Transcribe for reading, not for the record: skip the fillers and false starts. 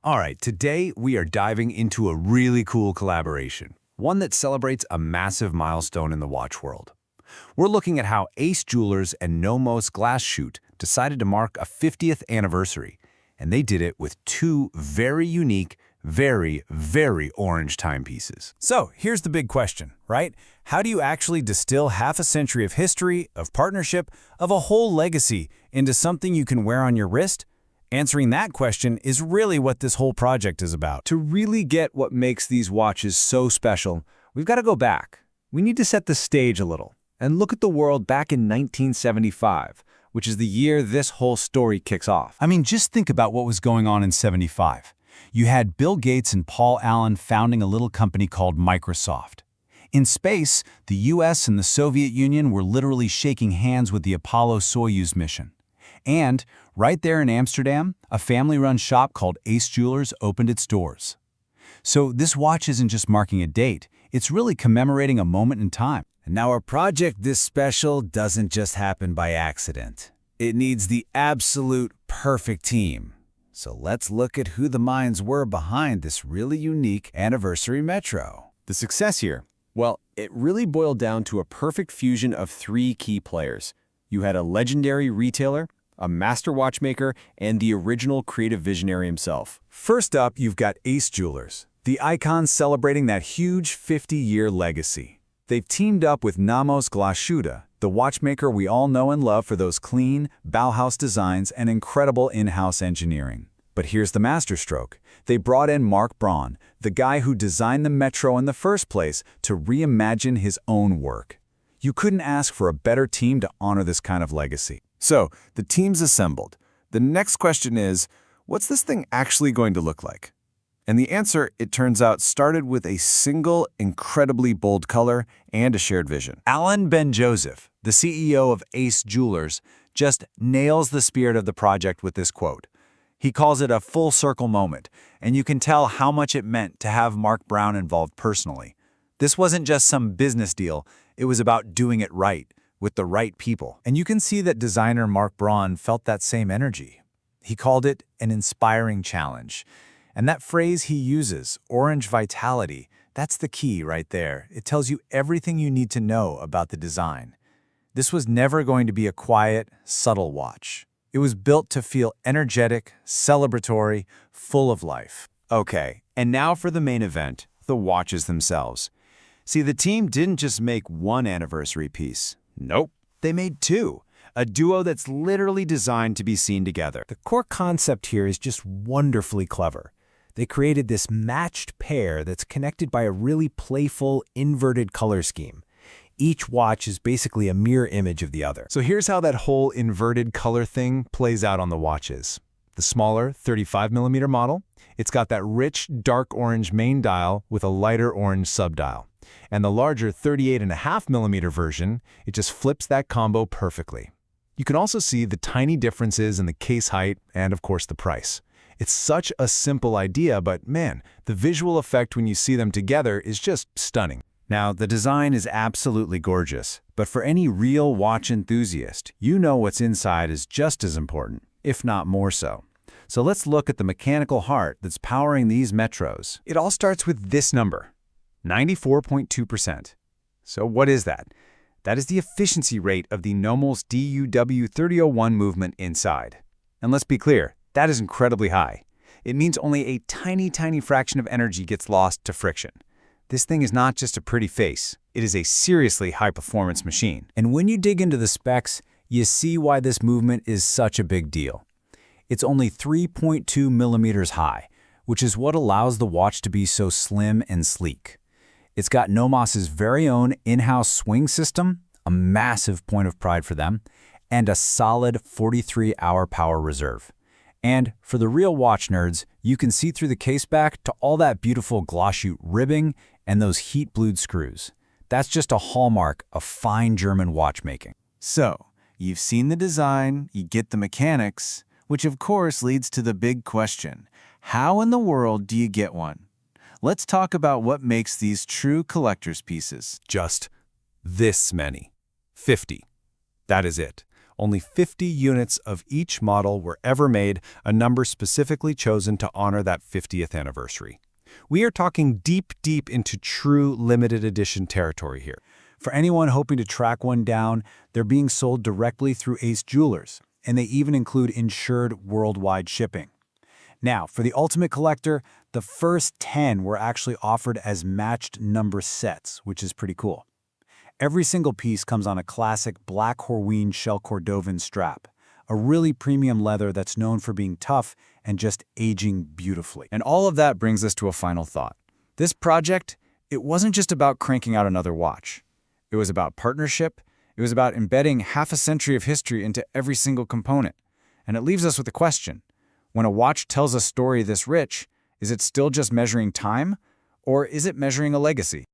All right, today we are diving into a really cool collaboration, one that celebrates a massive milestone in the watch world. We're looking at how Ace Jewelers and Nomos Glashütte decided to mark a 50th anniversary, and they did it with two very unique, very orange timepieces. So here's the big question, right? How do you actually distill half a century of history, of partnership, of a whole legacy into something you can wear on your wrist? Answering that question is really what this whole project is about. To really get what makes these watches so special, we've got to go back. We need to set the stage a little and look at the world back in 1975, which is the year this whole story kicks off. I mean, just think about what was going on in '75. You had Bill Gates and Paul Allen founding a little company called Microsoft. In space, the US and the Soviet Union were literally shaking hands with the Apollo-Soyuz mission. And right there in Amsterdam, a family-run shop called Ace Jewelers opened its doors. So this watch isn't just marking a date, it's really commemorating a moment in time. And now a project this special doesn't just happen by accident. It needs the absolute perfect team. So let's look at who the minds were behind this really unique anniversary Metro. The success here, well, it really boiled down to a perfect fusion of three key players. You had a legendary retailer, a master watchmaker, and the original creative visionary himself. First up, you've got Ace Jewelers, the icon celebrating that huge 50-year legacy. They've teamed up with Nomos Glashütte, the watchmaker we all know and love for those clean, Bauhaus designs and incredible in-house engineering. But here's the masterstroke. They brought in Mark Braun, the guy who designed the Metro in the first place, to reimagine his own work. You couldn't ask for a better team to honor this kind of legacy. So, the team's assembled. The next question is, what's this thing actually going to look like? And the answer, it turns out, started with a single, incredibly bold color and a shared vision. Alan Ben-Joseph, the CEO of Ace Jewelers, just nails the spirit of the project with this quote. He calls it a full-circle moment, and you can tell how much it meant to have Mark Braun involved personally. This wasn't just some business deal, it was about doing it right, with the right people. And you can see that designer Mark Braun felt that same energy. He called it an inspiring challenge. And that phrase he uses, orange vitality, that's the key right there. It tells you everything you need to know about the design. This was never going to be a quiet, subtle watch. It was built to feel energetic, celebratory, full of life. Okay, and now for the main event, the watches themselves. See, the team didn't just make one anniversary piece. Nope, they made two. A duo that's literally designed to be seen together. The core concept here is just wonderfully clever. They created this matched pair that's connected by a really playful, inverted color scheme. Each watch is basically a mirror image of the other. So here's how that whole inverted color thing plays out on the watches. The smaller 35mm model, it's got that rich, dark orange main dial with a lighter orange subdial. And the larger 38.5mm version, it just flips that combo perfectly. You can also see the tiny differences in the case height and, of course, the price. It's such a simple idea, but man, the visual effect when you see them together is just stunning. Now, the design is absolutely gorgeous, but for any real watch enthusiast, you know what's inside is just as important, if not more so. So let's look at the mechanical heart that's powering these Metros. It all starts with this number, 94.2%. So what is that? That is the efficiency rate of the Nomos DUW3001 movement inside. And let's be clear, that is incredibly high. It means only a tiny fraction of energy gets lost to friction. This thing is not just a pretty face, it is a seriously high-performance machine. And when you dig into the specs, you see why this movement is such a big deal. It's only 3.2 millimeters high, which is what allows the watch to be so slim and sleek. It's got Nomos's very own in-house swing system, a massive point of pride for them, and a solid 43-hour power reserve. And for the real watch nerds, you can see through the case back to all that beautiful Glashütte ribbing and those heat-blued screws. That's just a hallmark of fine German watchmaking. So, you've seen the design, you get the mechanics, which of course leads to the big question. How in the world do you get one? Let's talk about what makes these true collector's pieces. Just this many. 50. That is it. Only 50 units of each model were ever made, a number specifically chosen to honor that 50th anniversary. We are talking deep into true limited edition territory here. For anyone hoping to track one down, they're being sold directly through Ace Jewelers, and they even include insured worldwide shipping. Now, for the ultimate collector, the first 10 were actually offered as matched number sets, which is pretty cool. Every single piece comes on a classic black Horween shell Cordovan strap, a really premium leather that's known for being tough and just aging beautifully. And all of that brings us to a final thought. This project, it wasn't just about cranking out another watch. It was about partnership. It was about embedding half a century of history into every single component. And it leaves us with a question. When a watch tells a story this rich, is it still just measuring time, or is it measuring a legacy?